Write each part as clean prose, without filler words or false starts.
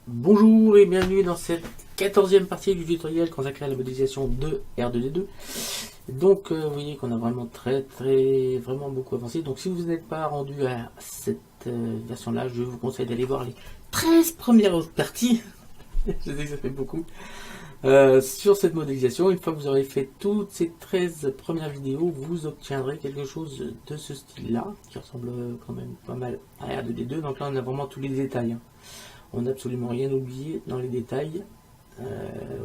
Bonjour et bienvenue dans cette 14e partie du tutoriel consacré à la modélisation de R2D2. Donc vous voyez qu'on a vraiment vraiment beaucoup avancé. Donc si vous n'êtes pas rendu à cette version là, je vous conseille d'aller voir les 13 premières parties. Je sais que ça fait beaucoup. Sur cette modélisation, une fois que vous aurez fait toutes ces 13 premières vidéos, vous obtiendrez quelque chose de ce style là, qui ressemble quand même pas mal à R2D2. Donc là on a vraiment tous les détails, hein. On n'a absolument rien oublié dans les détails.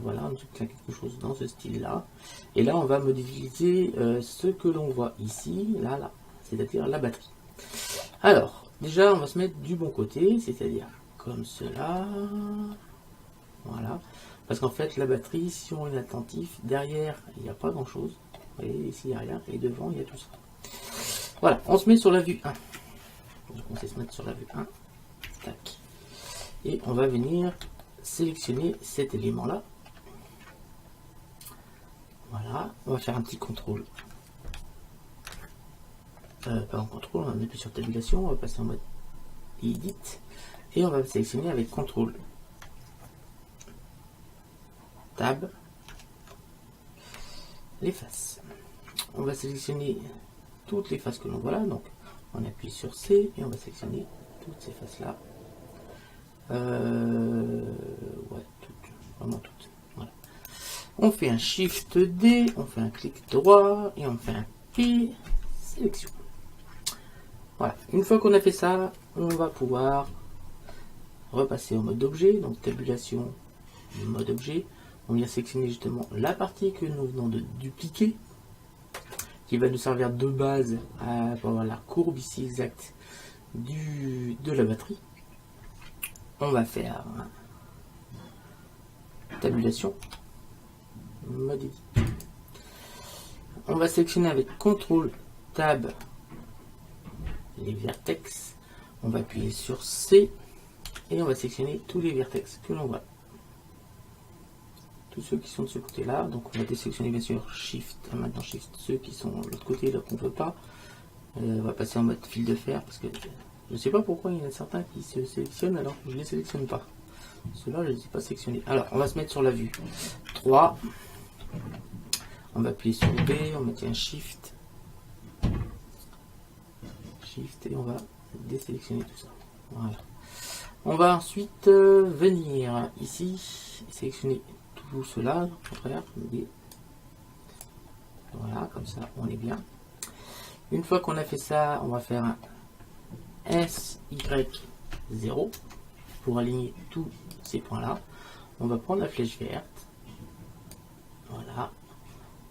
Voilà, on a quelque chose dans ce style-là. Et là, on va modéliser ce que l'on voit ici, là, c'est-à-dire la batterie. Alors, déjà, on va se mettre du bon côté, c'est-à-dire comme cela. Voilà. Parce qu'en fait, la batterie, si on est attentif, derrière, il n'y a pas grand-chose. Vous voyez, ici, il n'y a rien. Et devant, il y a tout ça. Voilà, on se met sur la vue 1. Donc, on va se mettre sur la vue 1. Tac. Et on va venir sélectionner cet élément là. Voilà, on va faire un petit contrôle. Pas en contrôle, on va appuyer sur tabulation, on va passer en mode edit et on va sélectionner avec contrôle tab les faces. On va sélectionner toutes les faces que l'on voit là, donc on appuie sur C et on va sélectionner toutes ces faces là. Ouais, toutes, vraiment toutes. Voilà. On fait un Shift D, on fait un clic droit et on fait un P, sélection. Voilà, une fois qu'on a fait ça, on va pouvoir repasser en mode objet, donc tabulation, mode objet. On vient sélectionner justement la partie que nous venons de dupliquer, qui va nous servir de base pour avoir la courbe ici exacte de la batterie. On va faire tabulation, mode edit. On va sélectionner avec CTRL Tab les vertex. On va appuyer sur C et on va sélectionner tous les vertex que l'on voit. Tous ceux qui sont de ce côté là, donc on va désélectionner bien sûr Shift, maintenant Shift ceux qui sont de l'autre côté là qu'on ne veut pas. On va passer en mode fil de fer parce que je ne sais pas pourquoi il y en a certains qui se sélectionnent alors que je ne les sélectionne pas. Ceux-là je ne les ai pas sélectionnés. Alors on va se mettre sur la vue 3. On va appuyer sur B, on maintient Shift et on va désélectionner tout ça. Voilà. On va ensuite venir ici sélectionner tout cela, au contraire, voilà, comme ça on est bien. Une fois qu'on a fait ça, on va faire un SY0 pour aligner tous ces points là. On va prendre la flèche verte, voilà,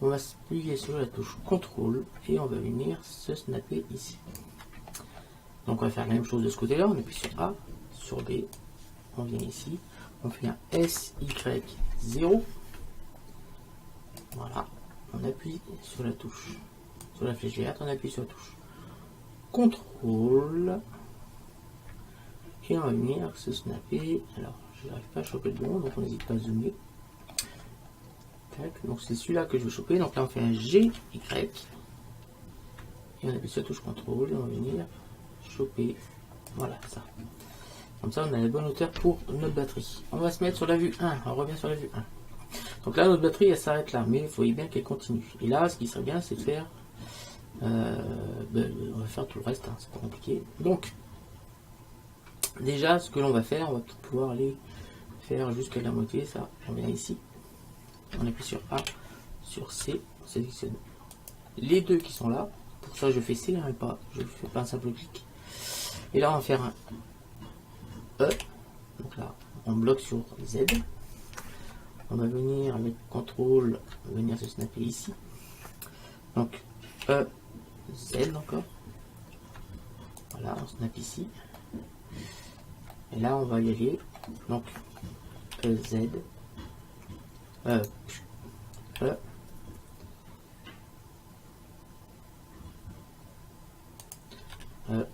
on va se plier sur la touche CTRL et on va venir se snapper ici. Donc on va faire la même chose de ce côté là, on appuie sur A, sur B, on vient ici, on fait un SY0, voilà, on appuie sur la touche, sur la flèche verte, on appuie sur la touche CTRL et on va venir se snapper. Alors je n'arrive pas à choper le bon, donc on n'hésite pas à zoomer. Tac, donc c'est celui-là que je veux choper, donc là on fait un GY et on appuie sur la touche CTRL et on va venir choper, voilà ça. Comme ça on a la bonne hauteur pour notre batterie. On va se mettre sur la vue 1, on revient sur la vue 1. Donc là notre batterie elle s'arrête là, mais il faut bien qu'elle continue. Et là ce qui serait bien c'est de faire, on va faire tout le reste, hein, c'est pas compliqué. Donc déjà ce que l'on va faire, on va pouvoir aller faire jusqu'à la moitié, ça, on vient ici, on appuie sur A, sur C, on sélectionne les deux qui sont là, pour ça je fais C, hein, pas, je ne fais pas un simple clic. Et là on va faire un E, donc là on bloque sur Z, on va venir avec CTRL, venir se snapper ici, donc E, Z encore, voilà on snap ici, et là on va y aller, donc E, Z, E, E, E,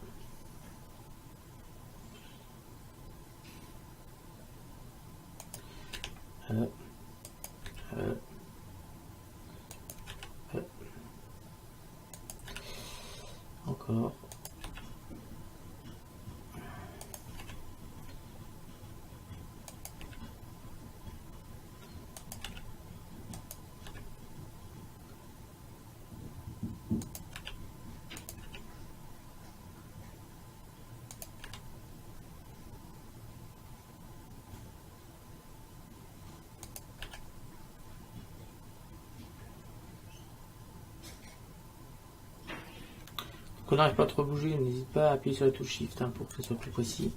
encore, qu'on n'arrive pas à trop bouger, n'hésite pas à appuyer sur la touche Shift pour que ce soit plus précis.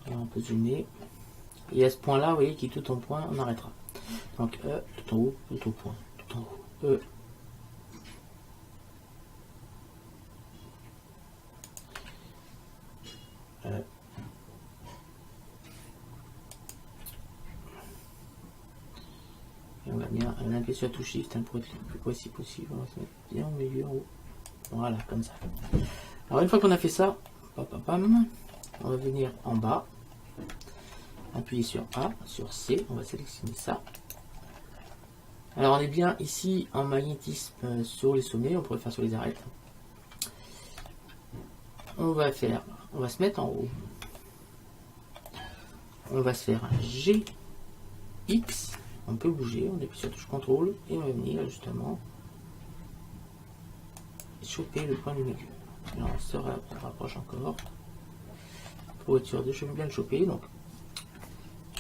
Alors on peut zoomer. Et à ce point-là, vous voyez qu'il est tout en point, on arrêtera. Donc E, tout en haut, tout au point, tout en haut. E. E. Et on va bien appuyer sur la touche Shift pour être le plus précis possible. On va se mettre bien au milieu, en haut. Voilà, comme ça. Alors une fois qu'on a fait ça, on va venir en bas. Appuyer sur A, sur C, on va sélectionner ça. Alors on est bien ici en magnétisme sur les sommets, on pourrait faire sur les arêtes. On va se mettre en haut. On va se faire un G, X, on peut bouger, on appuie sur la touche CTRL et on va venir justement choper le point du milieu. Alors on se rapproche encore pour être sûr de bien le choper. Donc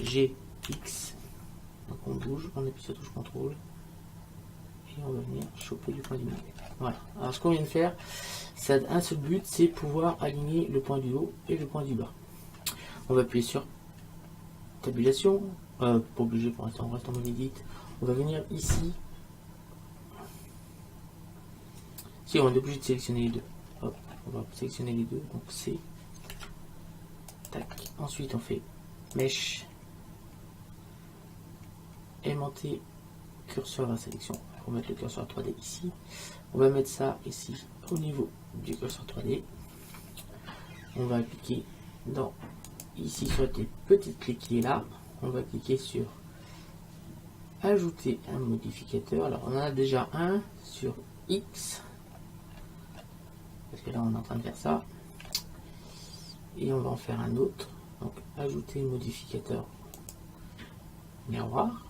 G, X, donc on bouge, on appuie sur la touche CTRL et on va venir choper du point du milieu. Voilà. Alors ce qu'on vient de faire, ça a un seul but, c'est pouvoir aligner le point du haut et le point du bas. On va appuyer sur tabulation, pas obligé pour l'instant, on reste en mode edit. On va venir ici. Si on est obligé de sélectionner les deux. Hop, on va sélectionner les deux, donc C. Tac. Ensuite on fait mèche. Aimanté, curseur à la sélection. On va mettre le curseur 3D ici. On va mettre ça ici au niveau du curseur 3D. On va cliquer dans ici sur les petites clés qui est là. On va cliquer sur ajouter un modificateur. Alors on en a déjà un sur X. Parce que là on est en train de faire ça. Et on va en faire un autre. Donc ajouter modificateur miroir.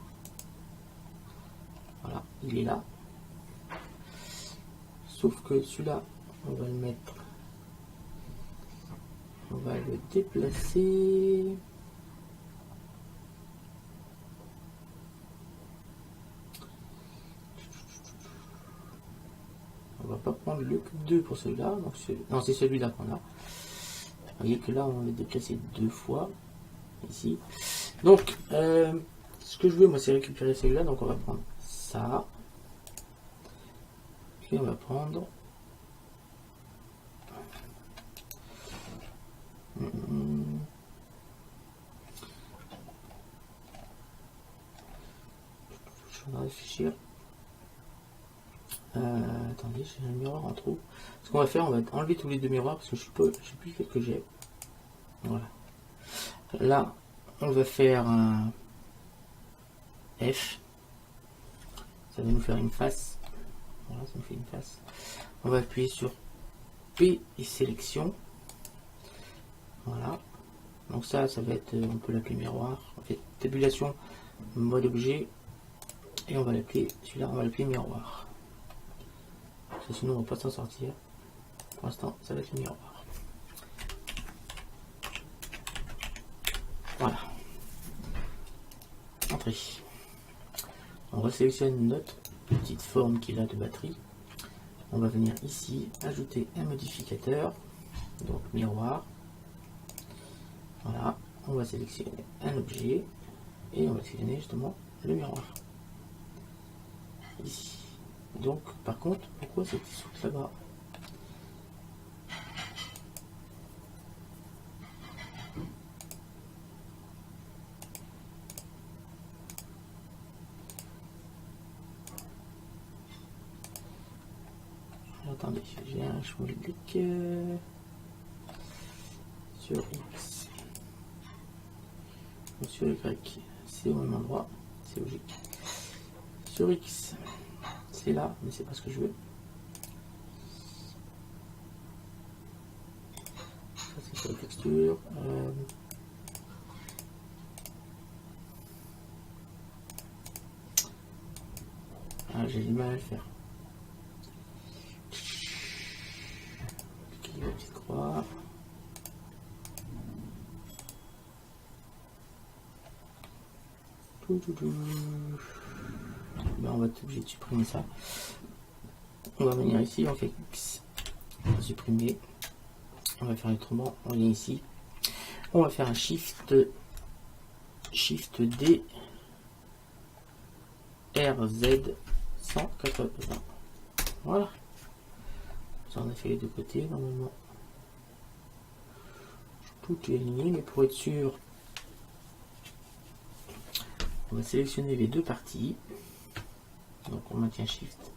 Voilà, il est là. Sauf que celui-là, on va le mettre. On va le déplacer. On va pas prendre le 2 pour celui-là. Non, c'est celui-là qu'on a. Vous voyez que là, on va le déplacer 2 fois. Ici. Donc, ce que je veux, moi, c'est récupérer celui-là. Donc, on va prendre ça. Et on va prendre je vais réfléchir. Attendez, j'ai un miroir en trop. Ce qu'on va faire, on va enlever tous les deux miroirs parce que je sais plus quel que j'ai. Voilà. Là, on va faire un F. Ça va nous faire une face. Voilà, ça nous fait une face. On va appuyer sur P et sélection. Voilà. Donc ça va être, on peut l'appeler miroir. On fait tabulation, mode objet. Et on va l'appeler, celui-là, on va l'appeler miroir. Parce que sinon, on va pas s'en sortir. Pour l'instant, ça va être le miroir. Voilà. Entrée. On resélectionne notre petite forme qu'il a de batterie. On va venir ici, ajouter un modificateur. Donc miroir. Voilà. On va sélectionner un objet. Et on va sélectionner justement le miroir. Ici. Donc, par contre, pourquoi c'était sous là-bas? Attendez, j'ai un clic sur X. Ou sur Y, c'est au même endroit, c'est logique. Sur X, c'est là, mais c'est pas ce que je veux. Ça c'est sur la texture. Ah, j'ai du mal à le faire. Cliquez la petite croix. Ben, on va être obligé de supprimer ça. On va venir ici, on fait X. On va supprimer. On va faire autrement. On vient ici. On va faire un Shift D RZ 180. Voilà. Ça, on a fait les deux côtés. Normalement, tout est aligné, mais pour être sûr, on va sélectionner les deux parties. Donc on maintient Shift.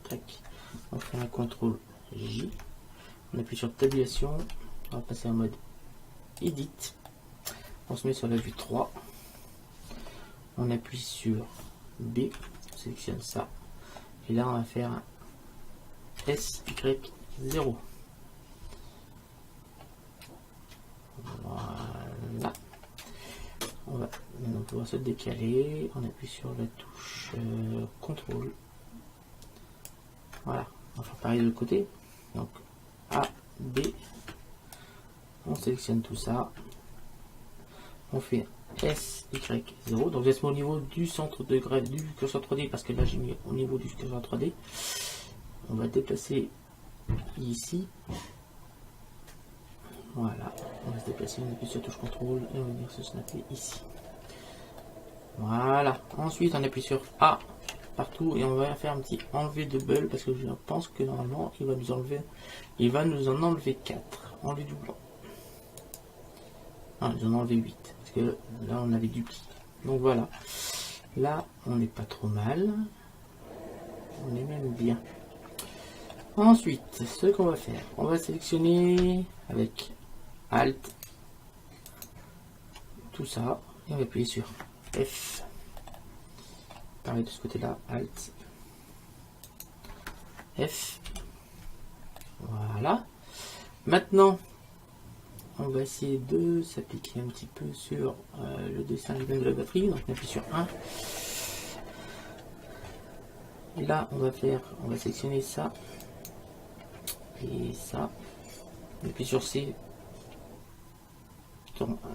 Tac. On fait un CTRL J. On appuie sur tabulation. On va passer en mode Edit. On se met sur la vue 3. On appuie sur B. On sélectionne ça. Et là on va faire un SY0. Voilà. On va maintenant pouvoir se décaler. On appuie sur la touche CTRL. Voilà. On va faire pareil de l'autre côté. Donc A, B. On sélectionne tout ça. On fait SY0. Donc je laisse au niveau du centre de grève du curseur 3D parce que là j'ai mis au niveau du curseur 3D. On va déplacer ici. Voilà. On va se déplacer, on appuie sur touche contrôle et on va venir se snapper ici. Voilà. Ensuite on appuie sur A partout et on va faire un petit enlever de double parce que je pense que normalement il va nous enlever. Il va nous en enlever 4. Enlever du blanc. Ah, ils en ont enlevé 8 parce que là on avait dupli. Donc voilà, là on n'est pas trop mal, on est même bien. Ensuite, ce qu'on va faire, on va sélectionner avec Alt tout ça et on va appuyer sur F. Pareil de ce côté là, Alt F. Voilà. Maintenant on va essayer de s'appliquer un petit peu sur le dessin de la batterie. Donc on appuie sur 1. Et là on va sélectionner ça et ça. On appuie sur C.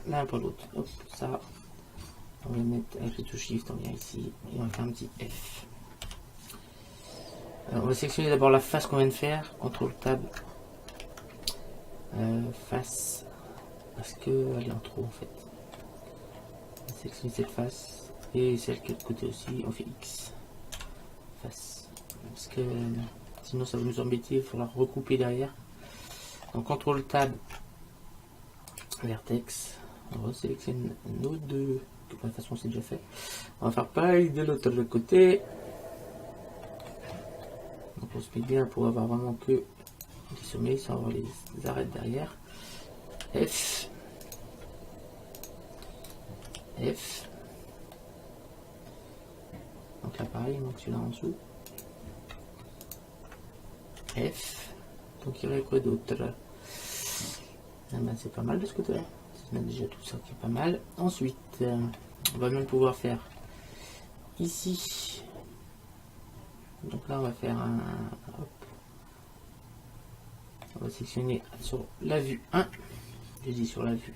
L'un pour l'autre. Hop, ça. On va mettre avec le touche Shift, on vient ici et on va faire un petit F. Alors, on va sélectionner d'abord la face qu'on vient de faire. CTRL Tab. Face. Parce qu'elle est en trop en fait. On va sélectionner cette face et celle qui est de côté aussi, on fait X. Face. Parce que sinon ça va nous embêter, il faudra recouper derrière. Donc CTRL Tab, Vertex. On va sélectionner nos deux. De toute façon c'est déjà fait. On va faire pareil de l'autre côté. Donc on se met bien pour avoir vraiment que les sommets sans avoir les arêtes derrière. F. F. Donc là pareil, il manque celui-là en dessous. F. Donc il y aurait quoi d'autre? Ah ben, c'est pas mal de ce côté-là. On a déjà tout ça qui est pas mal. Ensuite, on va même pouvoir faire ici. Donc là on va faire un... Hop. On va sélectionner sur la vue 1. Je dis sur la vue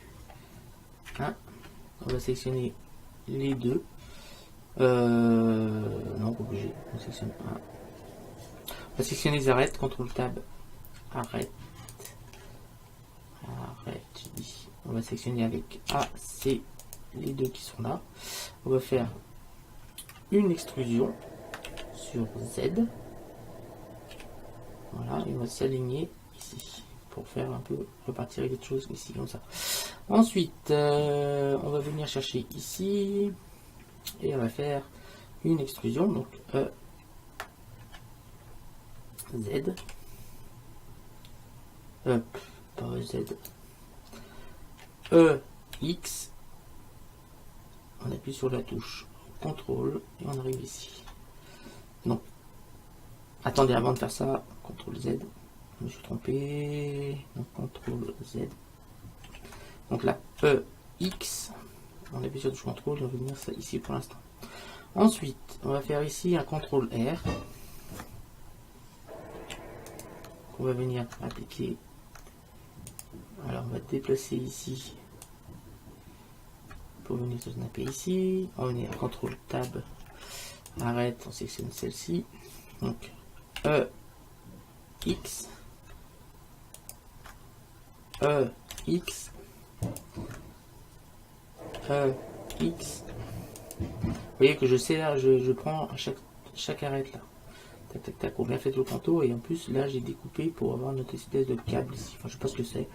1. On va sélectionner les deux. Non, pas obligé. On sélectionne 1. On va sélectionner les arêtes. CTRL Tab. Arrête. Arrête, j'ai dit. On va sélectionner avec A, C, les deux qui sont là. On va faire une extrusion sur Z. Voilà, et on va s'aligner ici pour faire un peu repartir les choses ici comme ça. Ensuite, on va venir chercher ici et on va faire une extrusion, donc E, Z, pas Z, E, X, on appuie sur la touche CTRL et on arrive ici. Donc, attendez, avant de faire ça, CTRL Z, je me suis trompé, donc CTRL Z. Donc là, E, X, on appuie sur la touche CTRL et on va venir ça ici pour l'instant. Ensuite, on va faire ici un CTRL R. On va venir appliquer. Alors, on va déplacer ici pour venir se snapper ici. On va venir à CTRL Tab. Arrête, on sélectionne celle-ci. Donc, E, X. X, X. Vous voyez que je sais là, je prends à chaque arête là. Tac tac tac, on bien fait le contour et en plus là j'ai découpé pour avoir notre espèce de câble ici. Enfin je sais pas ce que c'est.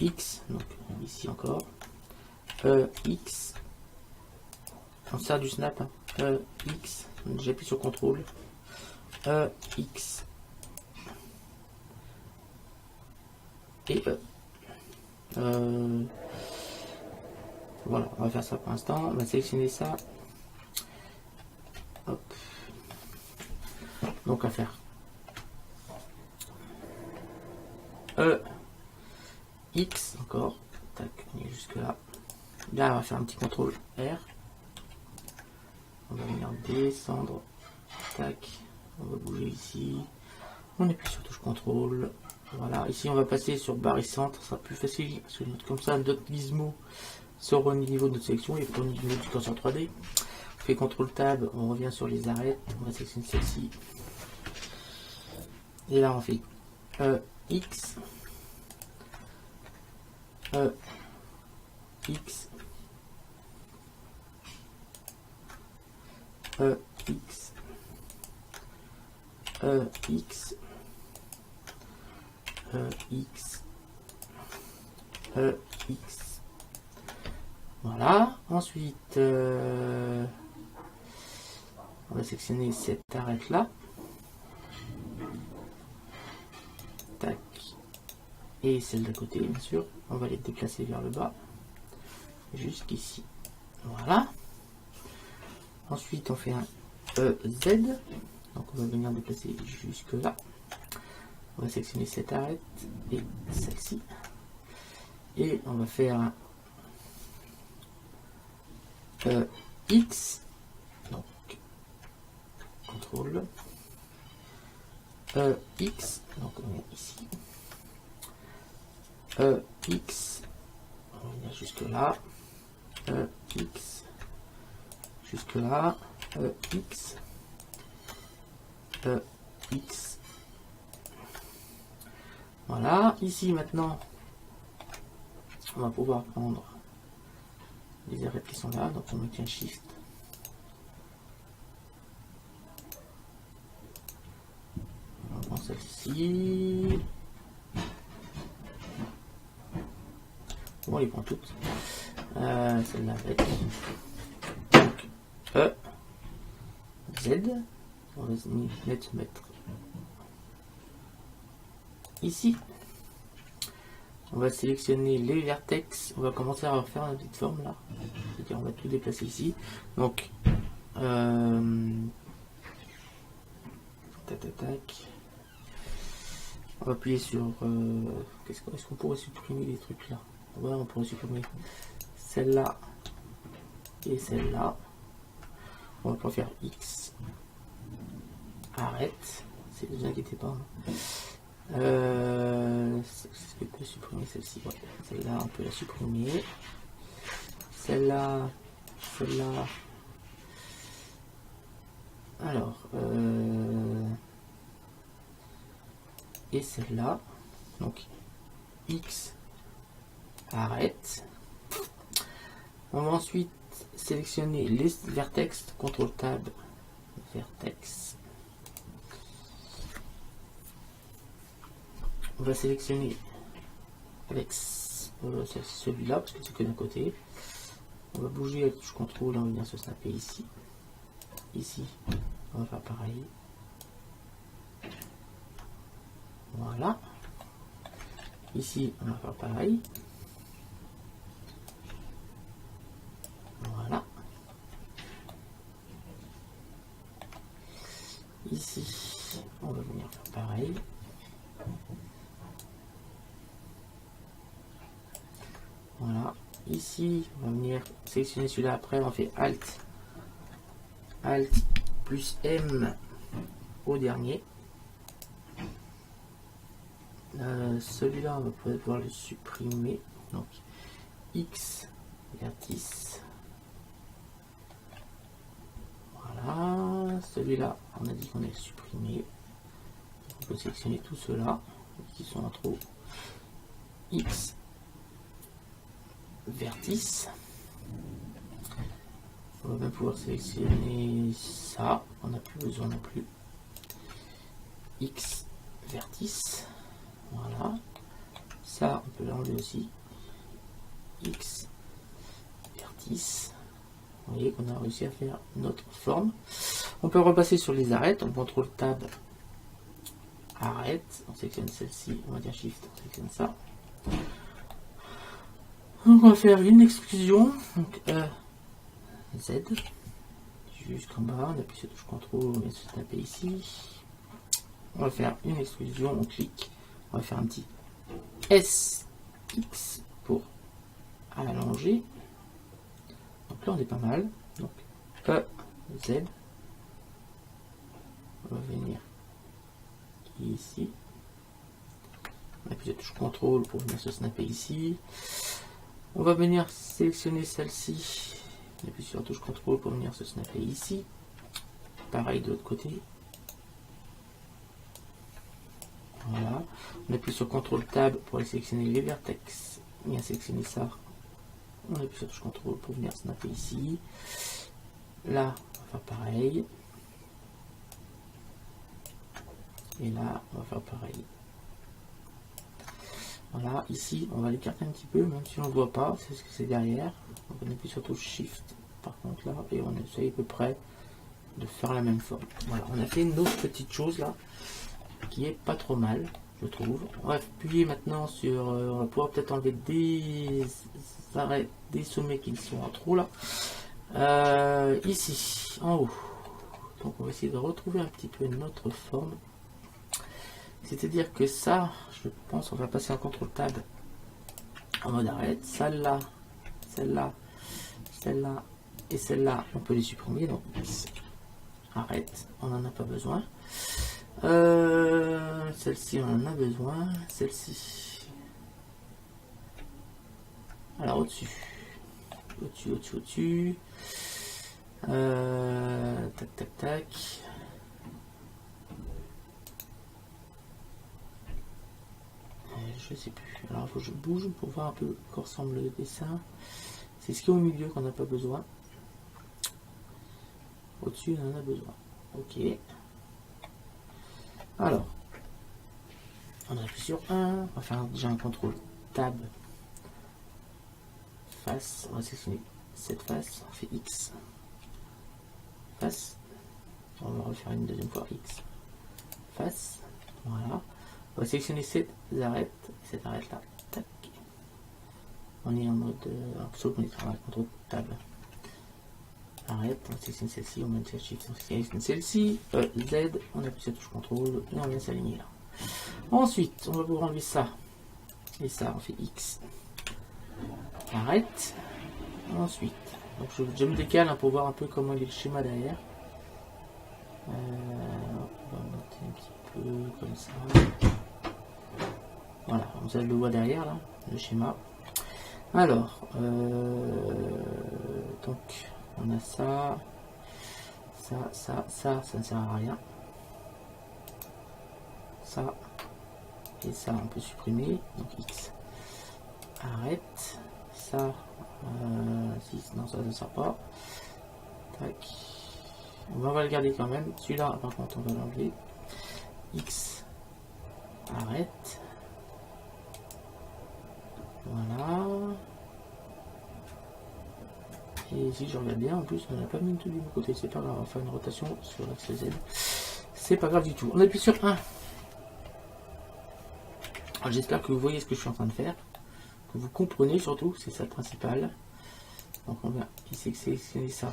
X, donc ici encore. X. On sert du snap. Hein. X. J'appuie sur contrôle. X. Et voilà, on va faire ça pour l'instant. On va sélectionner ça. Hop. Donc à faire X encore. Tac, on est jusque là. Là, on va faire un petit contrôle R. On va venir descendre. Tac. On va bouger ici. On appuie sur touche contrôle. Voilà. Ici, on va passer sur barre et centre. Ça sera plus facile. Parce que comme ça, d'autres gizmos seront au niveau de notre sélection et pour au niveau du curseur 3D. On fait contrôle tab. On revient sur les arêtes. On va sélectionner celle-ci. Et là, on fait X. X. X. X. X. X. Voilà. Ensuite, on va sélectionner cette arête là. Tac. Et celle d'à côté, bien sûr. On va les déplacer vers le bas. Jusqu'ici. Voilà. Ensuite, on fait un Z. Donc, on va venir déplacer jusque là. On va sélectionner cette arête et celle-ci. Et on va faire un X. Donc, contrôle. X. Donc, on est ici. X. On va venir jusque là. X. Jusque là. X. X. Voilà. Ici maintenant, on va pouvoir prendre les arêtes qui sont là. Donc on met un Shift. On prend celle-ci. Bon, on les prend toutes. Celle-là avec. Donc, Z. On va mettre ici. On va sélectionner les vertex. On va commencer à refaire une petite forme là. C'est-à-dire on va tout déplacer ici. Donc, tac tac tac. On va appuyer sur. Est-ce qu'on pourrait supprimer les trucs là? Ouais, on pourrait supprimer celle-là et celle-là. On va pas faire X. Arrête. Ne vous inquiétez pas. Est-ce que je peux supprimer celle-ci? Ouais. Celle-là, on peut la supprimer. Celle-là. Celle-là. Alors. Et celle-là. Donc, X. Arrête. On va ensuite sélectionner les vertex. CTRL tab. Vertex. On va sélectionner avec celui-là parce que c'est que d'un côté. On va bouger avec touche contrôle, on va venir se snapper ici. Ici, on va faire pareil. Voilà. Ici, on va faire pareil. Voilà. Ici, on va venir faire pareil. Voilà. Ici, on va venir sélectionner celui-là. Après, on fait Alt. Alt plus M au dernier. Celui-là, on va pouvoir le supprimer. Donc, X, vertice. Voilà. Celui-là, on a dit qu'on allait le supprimer. On peut sélectionner tous ceux-là qui sont en trop. X vertice. On va bien pouvoir sélectionner ça, on n'a plus besoin non plus. X vertice. Voilà. Ça, on peut l'enlever aussi. X vertice. Vous voyez qu'on a réussi à faire notre forme. On peut repasser sur les arêtes. On contrôle tab arrête. On sélectionne celle-ci. On va dire shift. On sélectionne ça. Donc on va faire une exclusion. Donc Z. Jusqu'en bas. On appuie sur touche contrôle et se taper ici. On va faire une exclusion. On clique. On va faire un petit SX pour allonger. Donc là on est pas mal. Donc Z. On va venir ici. On appuie sur touche contrôle pour venir se snapper ici. On va venir sélectionner celle-ci. On appuie sur touche contrôle pour venir se snapper ici. Pareil de l'autre côté. Voilà. On appuie sur CTRL TAB pour aller sélectionner les vertex. Bien sélectionner ça. On appuie sur touche CTRL pour venir snapper ici. Là, on va faire pareil. Et là, on va faire pareil. Voilà, ici, on va l'écarter un petit peu, même si on ne le voit pas, c'est ce que c'est derrière. Donc on appuie sur touche Shift, par contre là, et on essaye à peu près de faire la même forme. Voilà, on a fait une autre petite chose là, qui est pas trop mal, je trouve. On va appuyer maintenant sur, on va pouvoir peut-être enlever des arrêts, des sommets qui sont en trop là. Ici, en haut. Donc on va essayer de retrouver un petit peu notre forme. C'est-à-dire que ça, je pense, on va passer en CTRL TAB en mode arrête. Celle-là, celle-là, celle-là et celle-là, on peut les supprimer. Donc arrête, on n'en a pas besoin. Celle-ci, on en a besoin. Celle-ci. Alors au-dessus. Au-dessus, au-dessus, au-dessus. Tac, tac, tac. Je sais plus. Alors il faut que je bouge pour voir un peu à quoi ressemble le dessin. C'est ce qui est au milieu qu'on n'a pas besoin. Au-dessus, on en a besoin. Ok. Alors, on appuie sur 1. On va faire déjà un contrôle tab. Face. On va sélectionner cette face. On fait X. Face. On va refaire une deuxième fois X. Face. Voilà. On va sélectionner cette arête là. Tac. On est en mode sauf qu'on est en contrôle table. Arrête, on sélectionne celle-ci, on met une shift, on sélectionne celle-ci, Z, on appuie sur la touche contrôle et on vient s'aligner là. Ensuite, on va pouvoir enlever ça. Et ça, on fait X. Arrête. Ensuite, donc je me décale pour voir un peu comment il est le schéma derrière. On va monter un petit peu comme ça. Voilà, vous avez le voit derrière là, le schéma. Alors, donc on a ça, ça ne sert à rien. Ça et ça on peut supprimer, donc X. Arrête, ça, si, non ça ne sert pas. Tac. On va le garder quand même. Celui-là par contre on va l'enlever. X. Arrête. Voilà. Et si je regarde bien, en plus, on n'a pas mis tout du bon côté. C'est pas grave, on va faire une rotation sur l'axe Z. C'est pas grave du tout. On appuie sur 1. J'espère que vous voyez ce que je suis en train de faire. Que vous comprenez surtout, c'est ça le principal. Donc on va ici sélectionner ça.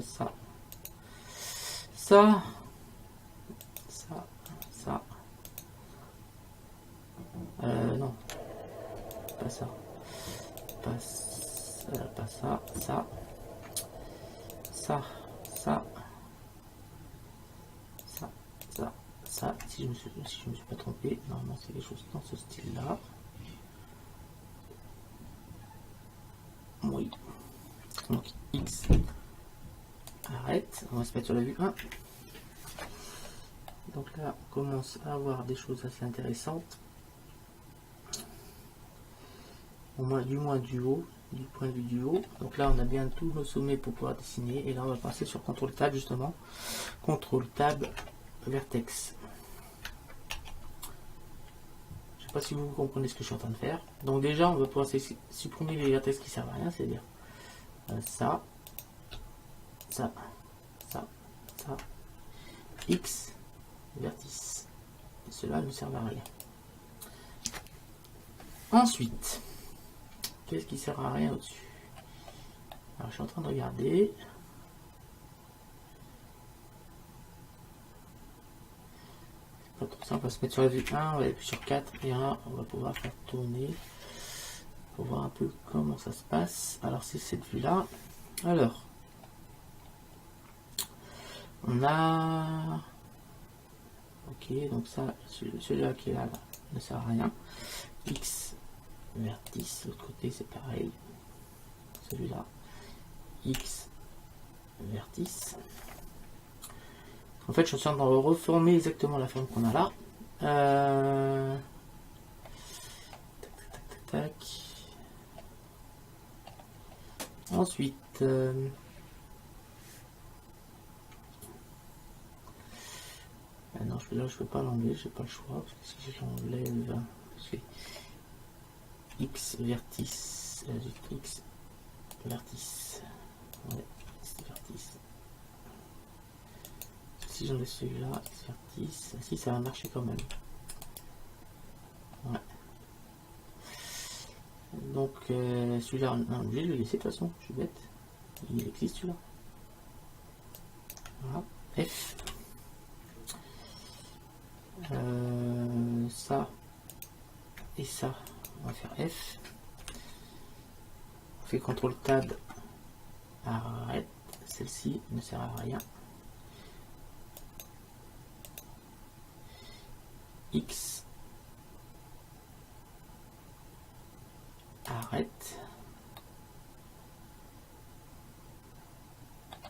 Ça. Ça. Ça. Ça. Non. Pas ça. Pas ça. Ça. Ça. Ça. Ça. Ça. Ça. Si je me suis pas trompé, normalement c'est quelque chose dans ce style là. Oui. Donc X. Arrête. On va se mettre sur la vue 1. Donc là, on commence à avoir des choses assez intéressantes. Au moins, du moins du haut, du point de vue du haut. Donc là, on a bien tous nos sommets pour pouvoir dessiner. Et là, on va passer sur contrôle tab justement. Contrôle tab vertex. Je sais pas si vous comprenez ce que je suis en train de faire. Donc déjà, on va pouvoir supprimer les vertex qui servent à rien, c'est-à-dire ça, ça, ça, ça, X, vertice. Et cela ne sert à rien. Ensuite, qu'est-ce qui sert à rien au-dessus? Alors, je suis en train de regarder. Pas trop simple, on va se mettre sur la vue 1, on va aller sur 4 et 1, on va pouvoir faire tourner pour voir un peu comment ça se passe. Alors, c'est cette vue-là. Alors, on a... Ok, donc ça, celui-là qui est là, ne sert à rien. X, vertice, l'autre côté, c'est pareil. Celui-là, X, vertice. En fait, je suis en train de reformer exactement la forme qu'on a là. Tac, tac, tac, tac. Ensuite, non, je peux pas l'enlever, j'ai pas le choix, parce que si je l'enlève, X vertice, X vertice, ouais, X vertice. Si j'enlève celui-là, X vertice, si ça va marcher quand même. Ouais. Donc celui-là, on est obligé de le laisser de toute façon, je suis bête. Il existe celui-là. Voilà. F. Ça et ça, on va faire F. On fait CTRL TAB. Arrête. Celle-ci ne sert à rien. X. Arrête.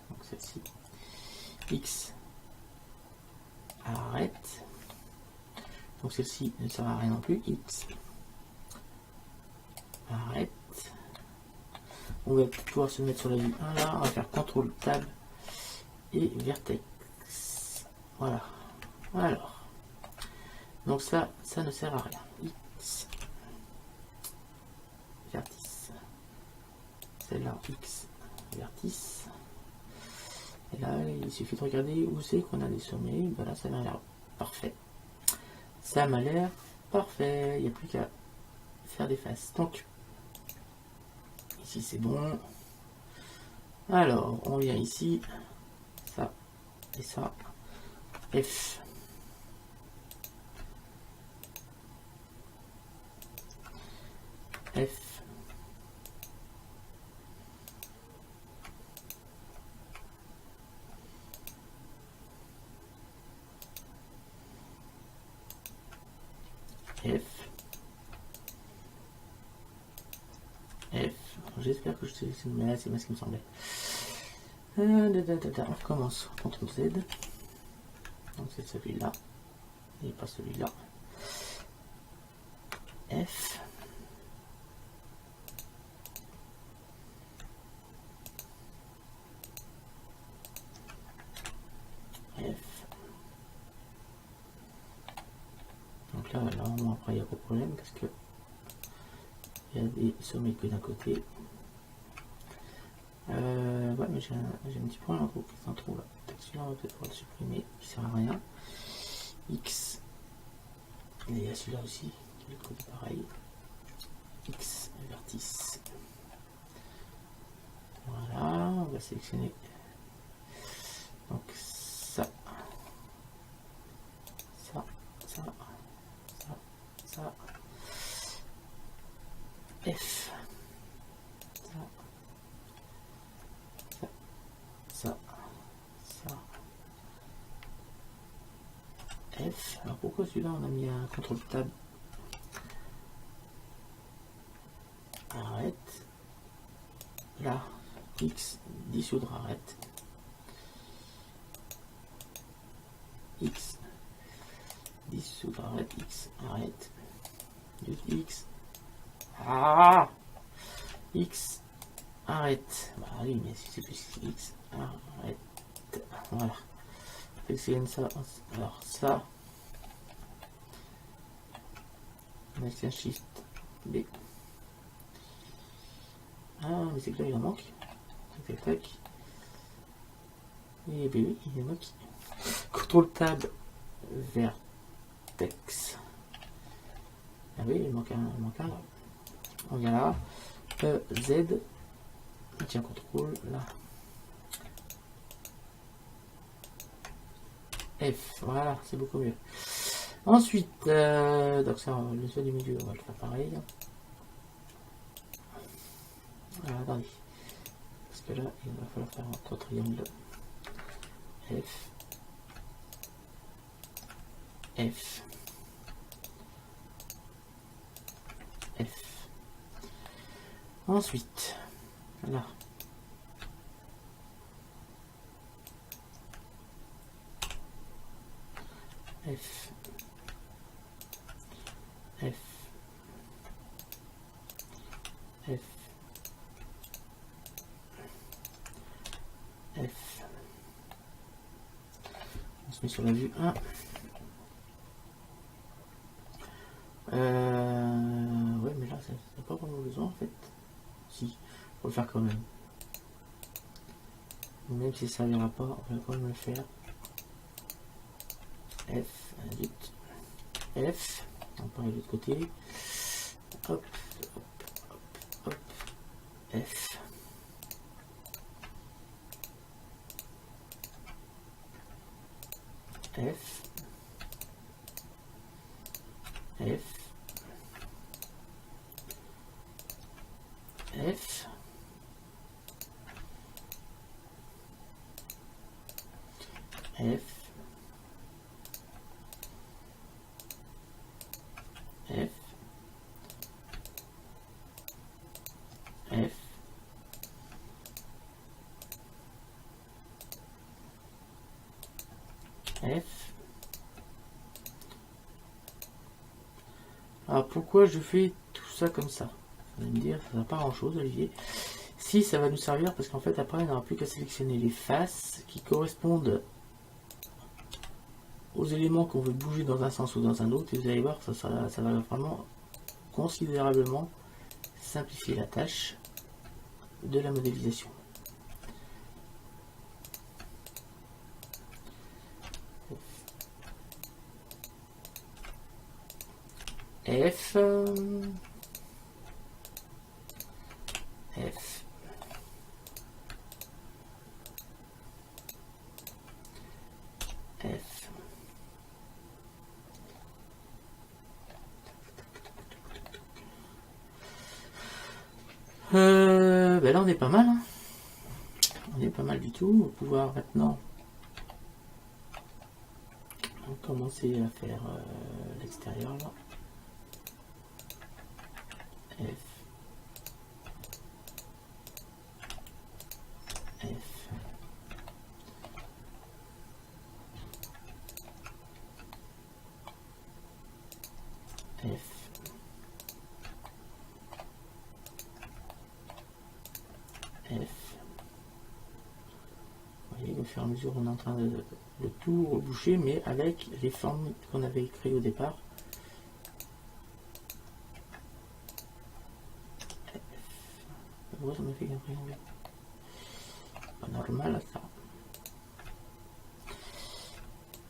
Donc celle-ci. X. Arrête. Donc celle-ci ne sert à rien non plus. X. Arrête. On va pouvoir se mettre sur la vue 1 là. On va faire CTRL TAB et vertex. Voilà. Alors. Donc ça ne sert à rien. X. Vertice. Celle-là, X. Vertice. Et là, il suffit de regarder où c'est qu'on a des sommets. Voilà, ça m'a l'air parfait. Ça m'a l'air parfait. Il n'y a plus qu'à faire des faces. Donc, ici c'est bon. Alors, on vient ici. Ça et ça. F. F. F. F. J'espère que je sais, mais c'est ce qui me semblait. On recommence. CTRL Z. Donc c'est celui-là. Et pas celui-là. F. F. Donc là, normalement, après, il n'y a pas de problème parce que il y a des sommets que d'un côté. Ouais, mais j'ai un petit point en trop là. Peut-être celui-là, on va peut-être pouvoir le supprimer, il sert à rien. X. Et il y a celui-là aussi, qui est le côté pareil. X, vertice. Voilà, on va sélectionner. Donc ça. Ça, ça, ça, ça. F. Ça, ça, F. Alors pourquoi celui-là on a mis un CTRL TAB? Arrête. Là, X, dissoudre, arrête. X, 10, arrête, X, arrête. X. Ah, X, arrête. Bah oui, mais si c'est plus X, arrête. Voilà. Sélectionne ça. Alors ça. On a un shift B. Ah, mais c'est que là il en manque. Tac, tac, tac. Et ben oui, il en manque. Contrôle tab vertex. Ah oui, il manque un. On vient là. Z. Tiens, contrôle là. F, voilà, c'est beaucoup mieux. Ensuite, donc ça, le choix du milieu, on va le faire pareil. Voilà, attendez. Parce que là, il va falloir faire un triangle. F. F. F. Ensuite, là. F. F. F. F. On se met sur la vue 1. Ouais, mais là, c'est pas vraiment besoin en fait. Si, faut le faire quand même. Même si ça ne servira pas, on va quand même le faire. F, vite. F, on part de l'autre côté. Hop, hop, hop, hop. F. F. F. F. F. F. F. F. Alors pourquoi je fais tout ça comme ça? Vous allez me dire, ça n'a pas grand chose, Olivier. Si, ça va nous servir parce qu'en fait après on n'aura plus qu'à sélectionner les faces qui correspondent aux éléments qu'on veut bouger dans un sens ou dans un autre, et vous allez voir que ça va vraiment considérablement simplifier la tâche de la modélisation. F. F. F. Ben là on est pas mal, hein. On est pas mal du tout. On va pouvoir maintenant commencer à faire l'extérieur là. F. F. F. F. Vous voyez, au fur et à mesure, on est en train de tout reboucher, mais avec les formes qu'on avait créées au départ. F. Pourquoi ça m'a fait qu'un triangle? Pas normal à ça.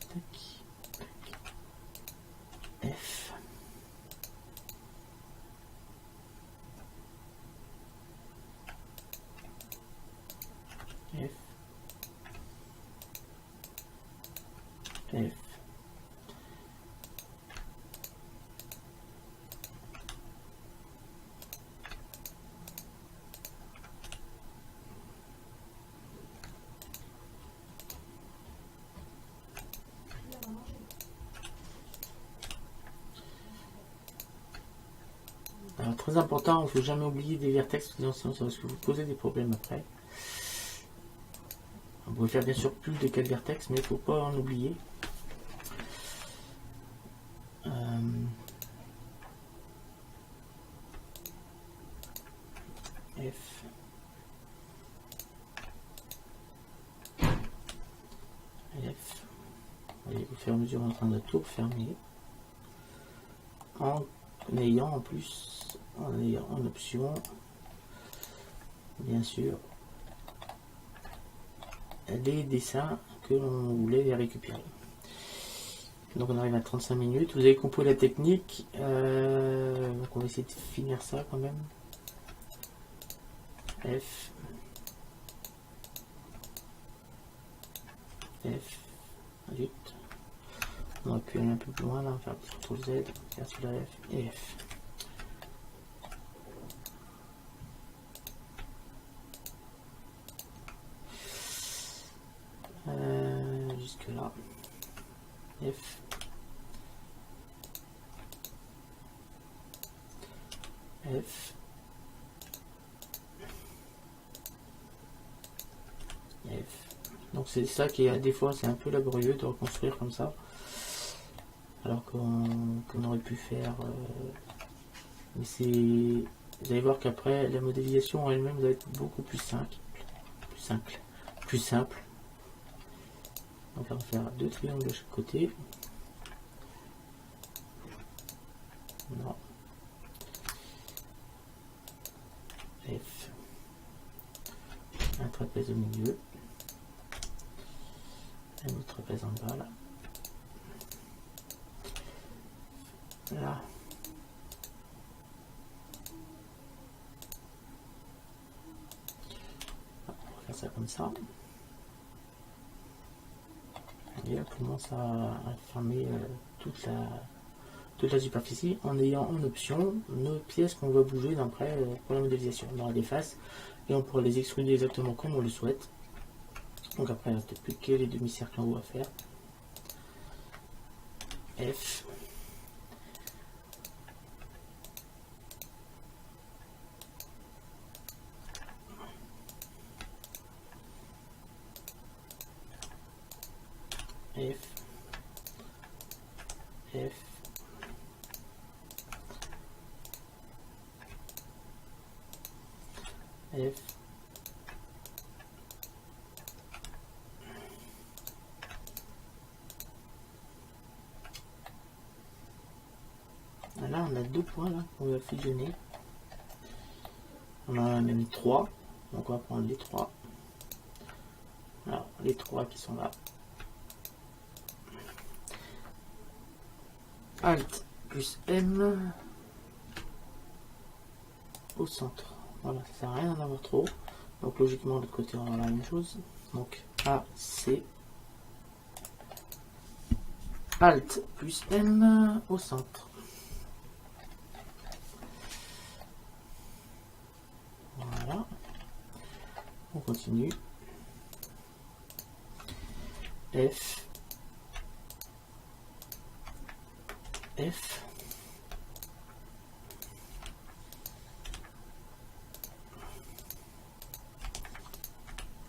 Tac. F. F. F. Alors, très important, il ne faut jamais oublier des vertex, sinon ça va vous poser des problèmes après. On peut faire bien sûr plus de 4 vertex, mais il ne faut pas en oublier. F, F. Vous voyez, au fur et à mesure, on est en train de tout fermer. En ayant en plus, en ayant en option, bien sûr, les dessins que l'on voulait les récupérer. Donc on arrive à 35 minutes. Vous avez compris la technique. Donc on va essayer de finir ça quand même. F. F. Vite. On aurait pu aller un peu plus loin là. On va faire CTRL Z. Faire sur la F et F. Jusque là. F. F. F. Donc c'est ça qui est, des fois c'est un peu laborieux de reconstruire comme ça, alors qu'on aurait pu faire, mais c'est, vous allez voir qu'après la modélisation en elle-même va être beaucoup plus simple, plus simple. Donc on va faire 2 triangles de chaque côté. Non. F. Un trapèze au milieu. Un autre trapèze en bas là. Là. On va faire ça comme ça. Et on commence à fermer toute la superficie en ayant en option nos pièces qu'on va bouger d'après pour la modélisation. On aura des faces et on pourra les extruder exactement comme on le souhaite. Donc après, il ne reste plus que les demi-cercles en haut à faire. F. F. F. F. Là, on a 2 points là qu'on va fusionner. On en a même 3. Donc on va prendre les 3. Alors, les 3 qui sont là. Alt plus M au centre. Voilà, ça sert à rien d'en avoir trop. Donc logiquement, de l'autre côté, on aura la même chose. Donc A, C. Alt plus M au centre. Voilà. On continue. F. F.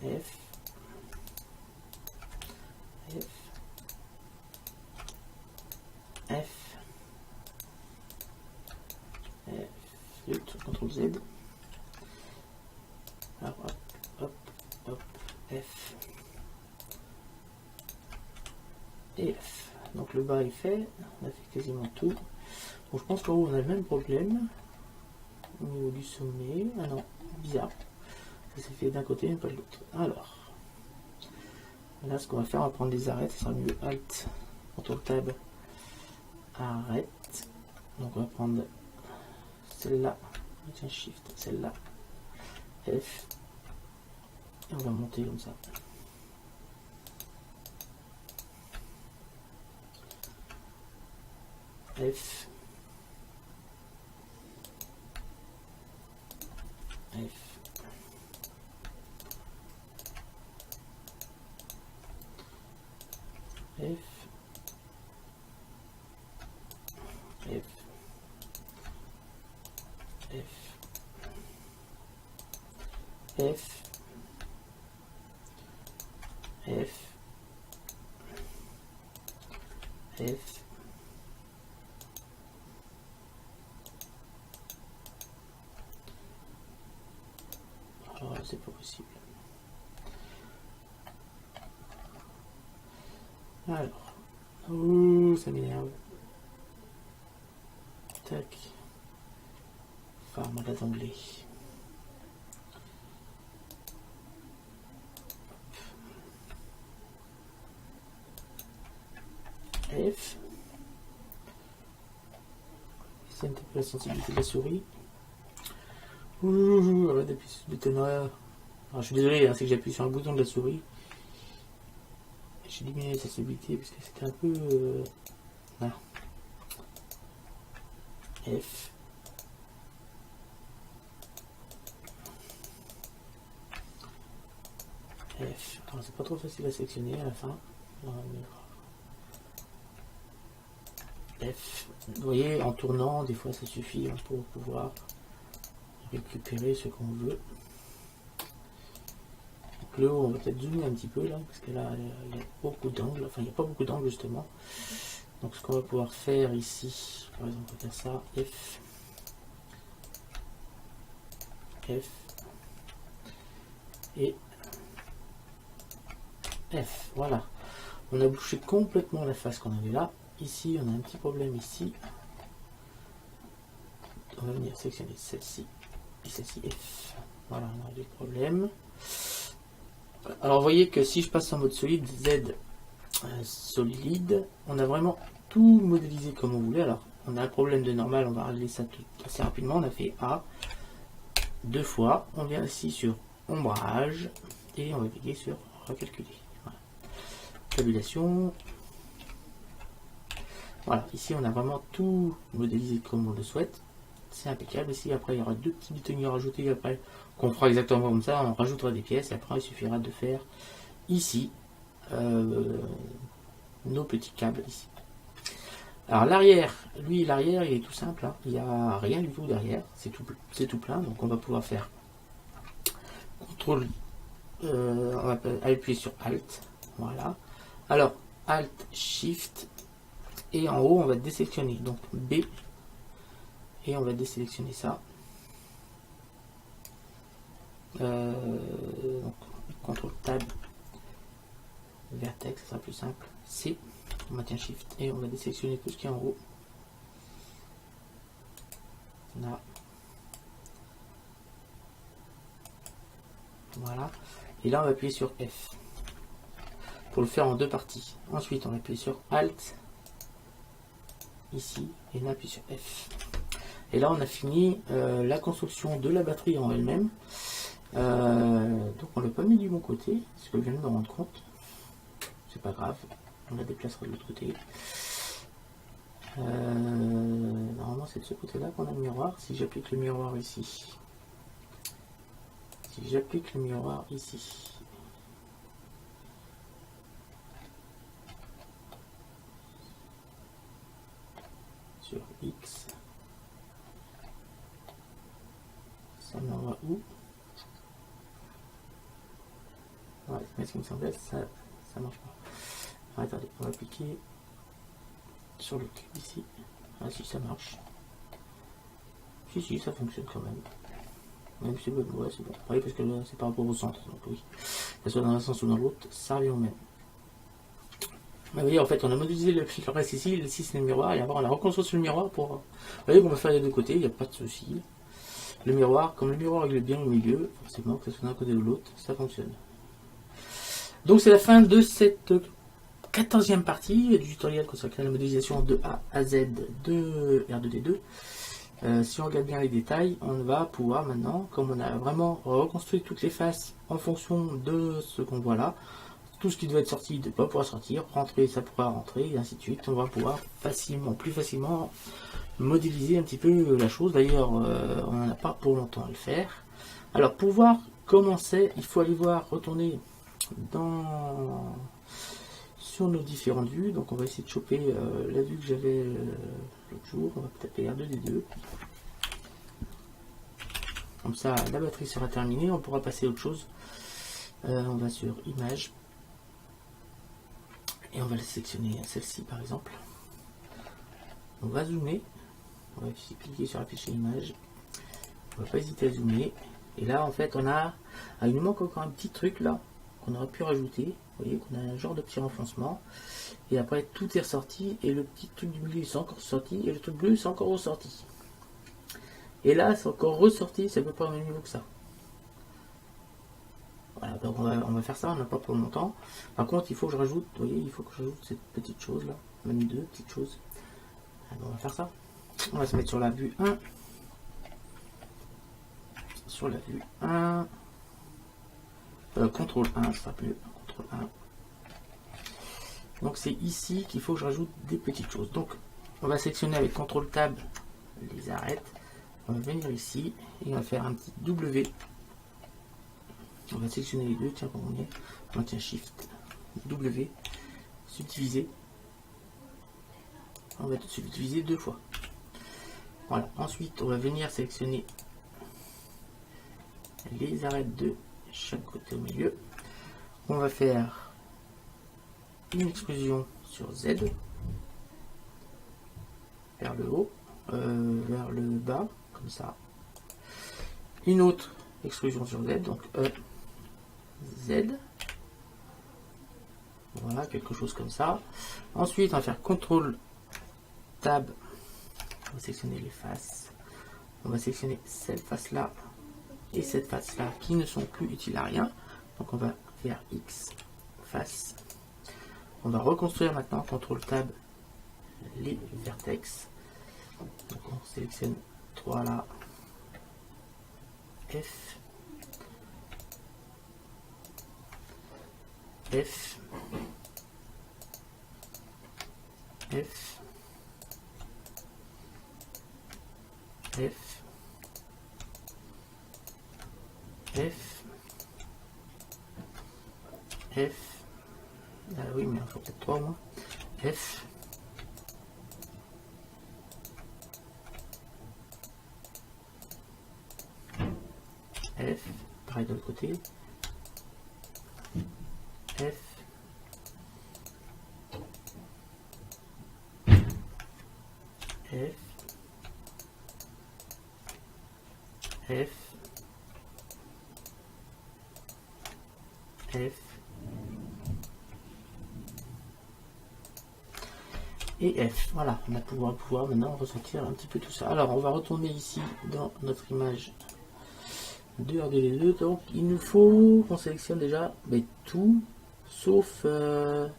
F. F. F. F. CTRL Z. Alors, hop, hop, hop, F. Et F. Donc le bas est fait. On a fait quasiment tout. Donc je pense qu'en haut on a le même problème. Au niveau du sommet. Ah non, bizarre. Ça s'est fait d'un côté mais pas de l'autre. Alors. Là ce qu'on va faire, on va prendre des arêtes. Ça sera mieux. Alt. CTRL Tab. Arrête. Donc on va prendre celle-là. Tiens, Shift. Celle-là. F. Et on va monter comme ça. F. F. F. F. F. F. F. F. Oh, c'est pas possible. Alors. Ouh, ça m'énerve. Tac. Format d'anglais. F. C'est un peu la sensibilité de la souris. Ouh, arrête d'appuyer sur le bouton. Alors, je suis désolé, hein, c'est que j'appuie sur un bouton de la souris. J'ai diminué la sensibilité parce que c'était un peu. Là. F. F. Alors, c'est pas trop facile à sélectionner à la fin. F. Vous voyez, en tournant, des fois ça suffit hein, pour pouvoir récupérer ce qu'on veut. Donc, le haut, on va peut-être zoomer un petit peu là, parce que là, il y a beaucoup d'angles. Enfin, il n'y a pas beaucoup d'angles justement. Donc, ce qu'on va pouvoir faire ici, par exemple, on va faire ça. F. F. Et F. Voilà. On a bouché complètement la face qu'on avait là. Ici, on a un petit problème ici. On va venir sélectionner celle-ci et celle-ci F. Voilà, on a des problèmes. Alors, vous voyez que si je passe en mode solide, Z solide, on a vraiment tout modélisé comme on voulait. Alors, on a un problème de normal, on va régler ça tout assez rapidement. On a fait A deux fois. On vient ici sur ombrage et on va cliquer sur recalculer. Voilà. Tabulation. Voilà, ici on a vraiment tout modélisé comme on le souhaite. C'est impeccable. Ici, après, il y aura deux petits boutons à rajouter. Après, qu'on fera exactement comme ça. On rajoutera des pièces. Et après, il suffira de faire ici nos petits câbles ici. Alors, l'arrière, lui, l'arrière, il est tout simple. Hein. Il n'y a rien du tout derrière. C'est tout plein. Donc, on va pouvoir faire CTRL. On va appuyer sur Alt. Voilà. Alors, Alt, Shift. Et en haut, on va désélectionner. Donc, B. Et on va désélectionner ça. Donc, CTRL Tab, Vertex, ça sera plus simple. C, on maintient Shift et on va désélectionner tout ce qui est en haut. Là. Voilà. Et là, on va appuyer sur F pour le faire en deux parties. Ensuite, on va appuyer sur Alt ici et on appuie sur F. Et là, on a fini la construction de la batterie en elle-même. Donc, on l'a pas mis du bon côté, ce que je viens de me rendre compte. C'est pas grave, on la déplacera de l'autre côté. Normalement, c'est de ce côté-là qu'on a le miroir. Si j'applique le miroir ici, sur X, ça m'envoie où? Ouais, c'est ce qui me semblait, ça marche pas. Alors, attendez, on va appliquer sur le cube ici. Ah si, ça marche. Si, ça fonctionne quand même. Même si c'est bon, ouais, c'est bon. Oui, parce que là, c'est par rapport au centre, donc oui. Que ce soit dans un sens ou dans l'autre, ça revient au même. Vous voyez, en fait, on a modélisé le reste ici c'est le miroir, et après on a reconstruit sur le miroir pour... Vous voyez qu'on peut faire les deux côtés, il n'y a pas de souci. Le miroir, comme le miroir il est bien au milieu, forcément, que ce soit d'un côté ou de l'autre, ça fonctionne. Donc c'est la fin de cette 14e partie du tutoriel consacré à la modélisation de A à Z de R2D2. Si on regarde bien les détails, on va pouvoir maintenant, comme on a vraiment reconstruit toutes les faces en fonction de ce qu'on voit là, tout ce qui doit être sorti ne va pas pouvoir sortir, rentrer ça pourra rentrer, et ainsi de suite. On va pouvoir plus facilement modéliser un petit peu la chose. D'ailleurs, on n'en a pas pour longtemps à le faire. Alors pour voir comment c'est, il faut aller voir, retourner sur nos différentes vues. Donc on va essayer de choper la vue que j'avais l'autre jour. On va taper R2D2. Comme ça, la batterie sera terminée. On pourra passer à autre chose. On va sur Image. Et on va sélectionner celle-ci par exemple. On va zoomer. On va cliquer sur afficher image. On va pas hésiter à zoomer. Et là, en fait, on a... Ah, il nous manque encore un petit truc là, qu'on aurait pu rajouter. Vous voyez qu'on a un genre de petit renfoncement. Et après, tout est ressorti. Et le petit truc du milieu, c'est encore ressorti. Et le truc bleu, c'est encore ressorti. Et là, c'est encore ressorti. C'est à peu près au même niveau que ça. Voilà, donc on va faire ça. On n'a pas pour longtemps. Par contre, il faut que je rajoute... Vous voyez, il faut que je rajoute cette petite chose là. Même deux petites choses. Alors, on va faire ça. On va se mettre sur la vue 1. Sur la vue 1. CTRL 1, ce sera mieux. CTRL 1. Donc c'est ici qu'il faut que je rajoute des petites choses. Donc on va sélectionner avec CTRL Tab les arêtes. On va venir ici et on va faire un petit W. On va sélectionner les deux, tiens comme on est. On tient Shift, W, subdiviser. On va subdiviser deux fois. Voilà. Ensuite on va venir sélectionner les arêtes de chaque côté au milieu. On va faire une extrusion sur Z vers le haut, vers le bas, comme ça. Une autre extrusion sur Z, donc E, Z. Voilà, quelque chose comme ça. Ensuite, on va faire CTRL Tab. On va sélectionner les faces. On va sélectionner cette face-là et cette face-là qui ne sont plus utiles à rien. Donc on va faire X face. On va reconstruire maintenant, CTRL Tab, les vertex. Donc on sélectionne 3 là. F. F. F. F. F. F. Ah oui, mais il faut peut-être 3 moins. F. F. Pareil de l'autre côté. F. F. F. F. Et F. Voilà, on va pouvoir maintenant ressentir un petit peu tout ça. Alors, on va retourner ici dans notre image de R2D2. Donc, il nous faut qu'on sélectionne déjà tout, sauf le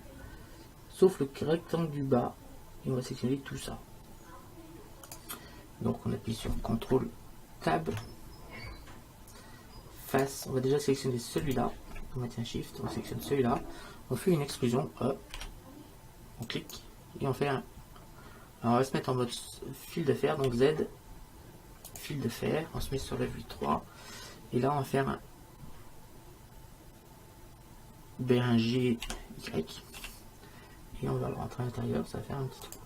rectangle du bas. Et on va sélectionner tout ça. Donc, on appuie sur CTRL Tab. Face, on va déjà sélectionner celui-là. On maintient Shift, on sélectionne celui-là. On fait une extrusion. On clique. Et on fait un... Alors on va se mettre en mode fil de fer, donc Z, fil de fer, on se met sur la vue 3, et là on va faire un BRG Y, et on va le rentrer à l'intérieur, ça va faire un petit trou.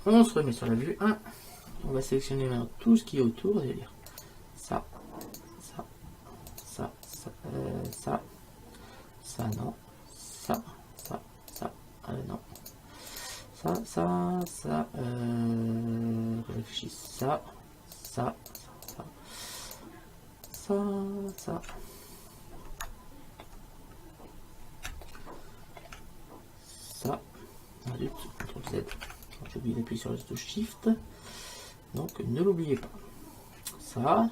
On se remet sur la vue 1, on va sélectionner maintenant tout ce qui est autour, c'est-à-dire ça, ça, ça, ça, ça, non, ça, non. Ça, réfléchis, ça, ça, CTRL Z. J'ai oublié d'appuyer sur le touche Shift, donc ne l'oubliez pas. Ça,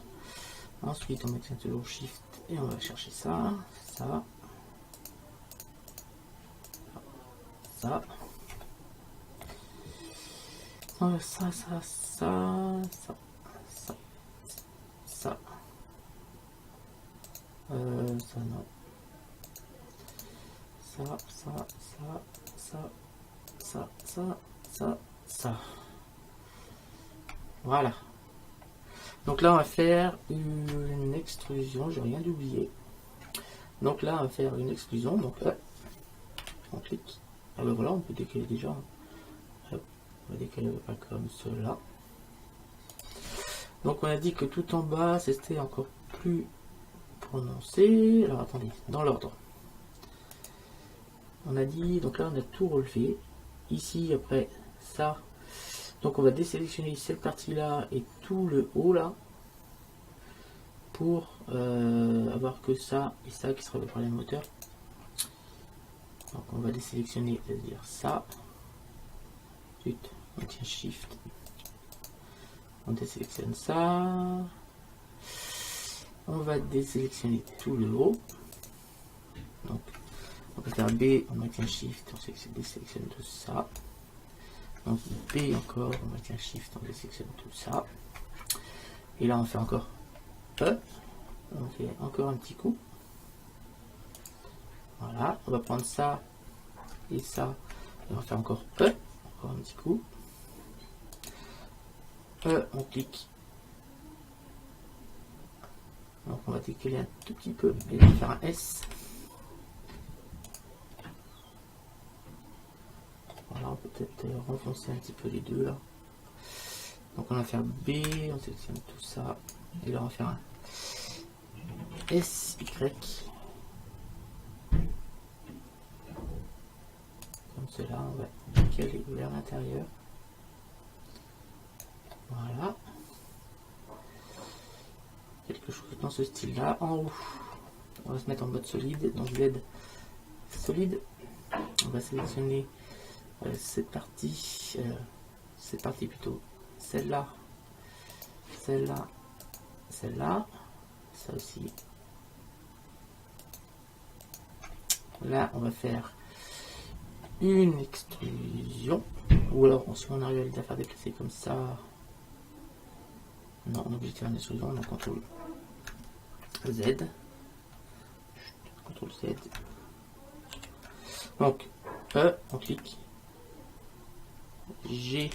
ensuite on maintient toujours Shift et on va chercher ça, ça, ça. Ça, non. Ça. Voilà. Donc là, on va faire une extrusion. J'ai rien d'oublié. Donc là, on va faire une extrusion. Donc là, on clique. Ah ben voilà, on peut décaler déjà. Hop, on va décaler pas comme cela. Donc on a dit que tout en bas, c'était encore plus prononcé. Alors attendez, dans l'ordre. On a dit, donc là on a tout relevé. Ici, après ça. Donc on va désélectionner cette partie-là et tout le haut là. pour avoir que ça et ça qui sera le problème moteur. Donc on va désélectionner, c'est-à-dire ça. Ensuite, on tient Shift. On désélectionne ça. On va désélectionner tout le haut. Donc on va faire B, on maintient Shift, on désélectionne tout ça. Donc B encore, on maintient Shift, on désélectionne tout ça. Et là on fait encore E. On fait encore un petit coup. Voilà, on va prendre ça et ça. Et on va faire encore E. Encore un petit coup. E, on clique. Donc on va décaler un tout petit peu et on va faire un S. Voilà, on peut peut-être renfoncer un petit peu les deux là. Donc on va faire B, on sélectionne tout ça. Et là on va faire un SY. Comme cela, on va décaler vers l'intérieur. Voilà. Quelque chose dans ce style là. En haut, on va se mettre en mode solide. Donc Z solide. On va sélectionner cette partie plutôt. Celle-là. Celle-là. Celle-là. Ça aussi. Là, on va faire une extrusion. Ou alors, si on arrive à la faire déplacer comme ça. Non, on est obligé de faire une extrusion. On a CTRL Z. CTRL Z. Donc, E, on clique. G,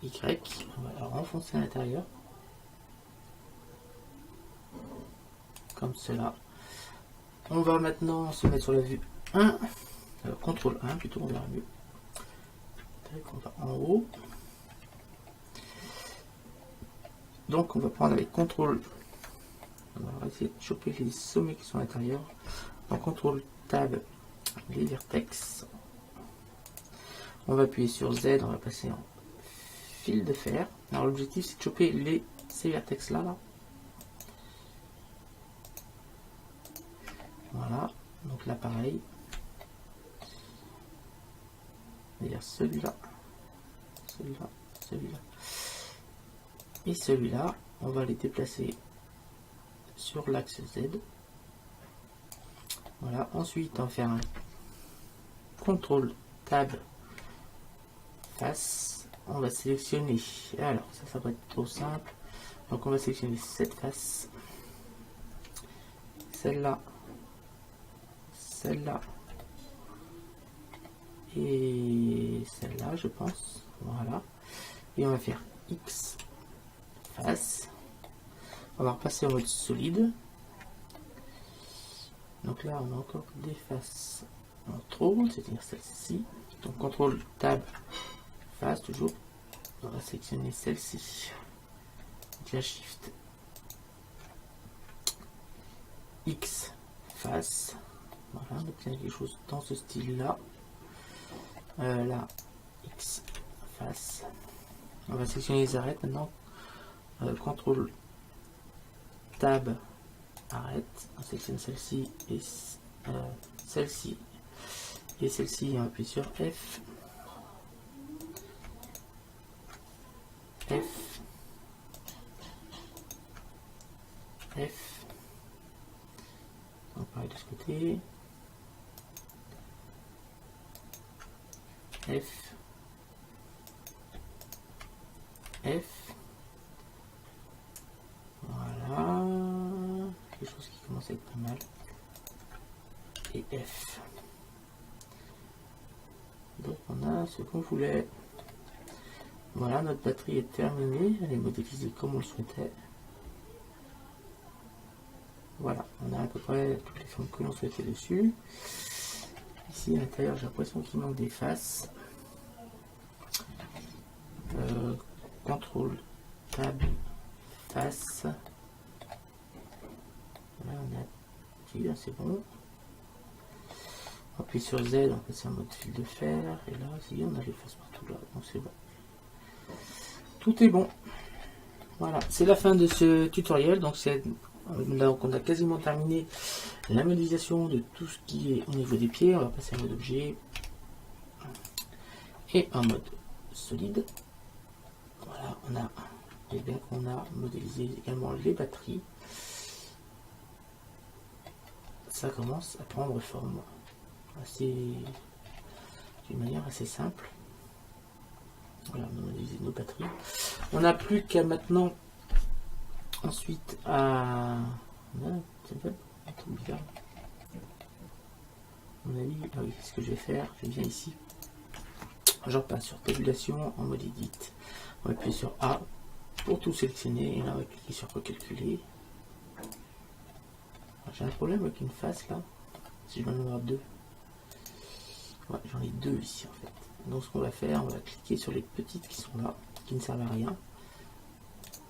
Y. On va la renfoncer à l'intérieur. Comme cela. On va maintenant se mettre sur la vue 1. CTRL 1 plutôt, on verra mieux. On va en haut. Donc on va prendre avec CTRL. On va essayer de choper les sommets qui sont à l'intérieur. En CTRL Tab, les vertex. On va appuyer sur Z, on va passer en fil de fer. Alors l'objectif c'est de choper ces vertex là. Voilà, donc là pareil. C'est-à-dire celui-là, celui-là, celui-là. Et celui-là, on va les déplacer sur l'axe Z. Voilà, ensuite on va faire un CTRL Tab face. On va sélectionner, alors ça va être trop simple. Donc on va sélectionner cette face, celle-là, celle-là et celle-là je pense. Voilà, et on va faire X face. On va repasser en mode solide. Donc là on a encore des faces en trop, c'est-à-dire celle-ci. Donc CTRL Tab face toujours. On va sélectionner celle-ci. Déjà Shift X face. Voilà, donc il y a quelque chose dans ce style-là. Là, X face. On va sélectionner les arêtes maintenant. CTRL Tab arrête. On sélectionne celle-ci et celle-ci. Et celle-ci, on appuie sur F. F. F. Donc pareil de ce côté. F. F. Voilà. Quelque chose qui commence à être pas mal. Et F. Donc on a ce qu'on voulait. Voilà, notre batterie est terminée. Elle est modélisée comme on le souhaitait. Voilà, on a à peu près toutes les formes que l'on souhaitait dessus. Ici à l'intérieur, j'ai l'impression qu'il manque des faces. CTRL Tab face. Là on a dit, c'est bon. On appuie sur Z, on passe en mode fil de fer. Et là aussi on a les faces partout là, donc c'est bon. Tout est bon. Voilà, c'est la fin de ce tutoriel. Donc on a quasiment terminé la modélisation de tout ce qui est au niveau des pieds. On va passer en mode objet et en mode solide. Voilà, on a modélisé également les batteries. Ça commence à prendre forme d'une manière assez simple. Voilà, on a modélisé nos batteries. On n'a plus qu'à maintenant ensuite à... c'est un truc bizarre. À mon avis, ah oui, ce que je vais faire, je viens ici. Je repasse sur tabulation en mode edit. On va appuyer sur A pour tout sélectionner et là on va cliquer sur recalculer. J'ai un problème avec une face là. Si je vais en avoir deux. Ouais, j'en ai deux ici en fait. Donc ce qu'on va faire, on va cliquer sur les petites qui sont là, qui ne servent à rien.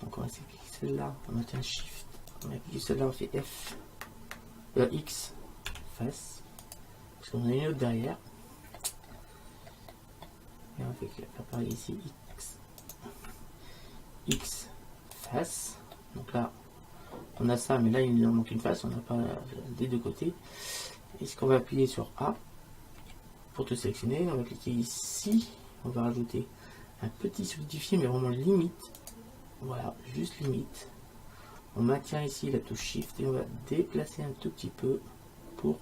Donc on va cliquer celle-là, on maintient Shift. On va cliquer celle-là, on fait F, X, face. Parce qu'on a une autre derrière. Et on fait faire pareil ici, X, face. Donc là, on a ça, mais là il nous manque une face, on n'a pas des deux côtés. Et ce qu'on va appuyer sur A pour tout sélectionner, on va cliquer ici, on va rajouter un petit solidifié, mais vraiment limite. Voilà, juste limite. On maintient ici la touche Shift et on va déplacer un tout petit peu pour. Vous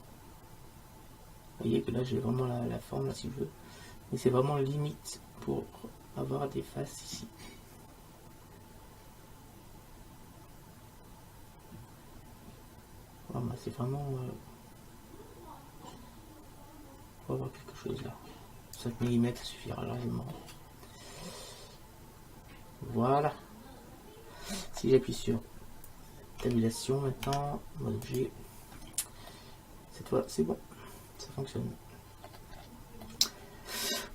voyez que là j'ai vraiment la forme là si je veux. Mais c'est vraiment limite pour avoir des faces ici. Voilà, c'est vraiment pour avoir quelque chose là. 5 mm ça suffira largement. Voilà. Si j'appuie sur tabulation maintenant, mode objet, cette fois c'est bon, ça fonctionne.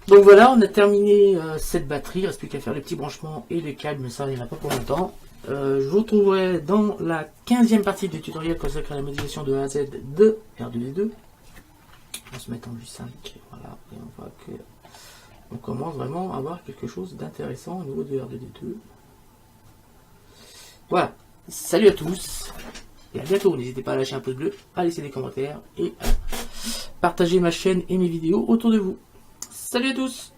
Donc voilà, on a terminé cette batterie, il ne reste plus qu'à faire les petits branchements et les câbles, mais ça il n'y en a pas pour longtemps. Je vous retrouverai dans la 15e partie du tutoriel consacré à la modélisation de A à Z de R2D2. On va se mettre en vue 5, voilà, et on voit que on commence vraiment à avoir quelque chose d'intéressant au niveau de R2D2. Voilà, salut à tous, et à bientôt. N'hésitez pas à lâcher un pouce bleu, à laisser des commentaires, et à partager ma chaîne et mes vidéos autour de vous. Salut à tous!